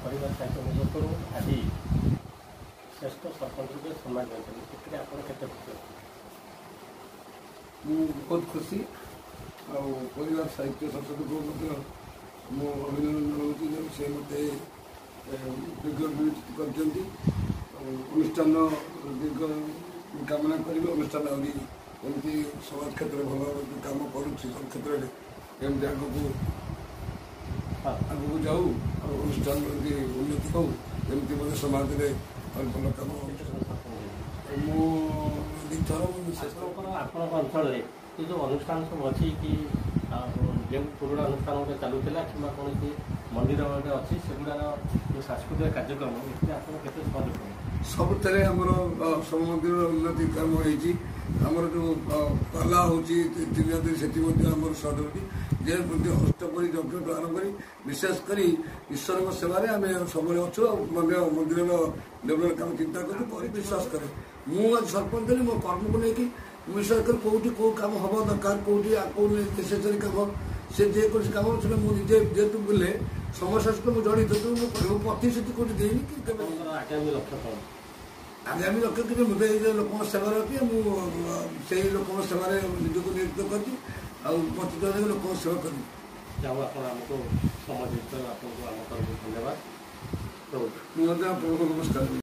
परिवार साहित्य मुजफ्फर आज श्रेष्ठ सरपंच के सम्मान देते आप बहुत खुशी परिवार साहित्य संसद को मो अभिनंदन हो से मत कर अनुष्ठान दीर्घ कामना करेंगे अनुष्ठान आमती समाज क्षेत्र भल कम कर सब क्षेत्र में एमती आगू जाऊ अनुष्ठान उन्नति हो एमती मतलब समाज में और भल कम आप अंचल जो अनुष्ठान सब अच्छी कि जो पुराणा अनुष्ठान गोटे चलूला कि कौन मंदिर गोटे अच्छी से गुड़ा सांस्कृतिक कार्यक्रम आपते सहयोग सबुत सब मंदिर उन्नति काम होमर जो पाला हो तीन से सहयोग जे अष्टपरी यज्ञ आरंभ कर विशेषकर ईश्वर सेवार आम सब अच्छु मंदिर डेभलप काम चिंता कर विश्वास करे मुझे सरपंच मो कर्म को लेकिन विश्वास कर कौटी कौ कम हम दरकार कौटी नेसेसरी कम से जेकोसी कम से मुझे जेहेतु बोले समस्या सहित मुझे जड़ित प्रतिश्रुति कौटी देनी आगामी लक्ष्य कि मुझे लोक सेवार अच्छी मुझे लोक सेवार निजक नियुक्त कर लोक सेवा कर धन्यवाद नमस्कार।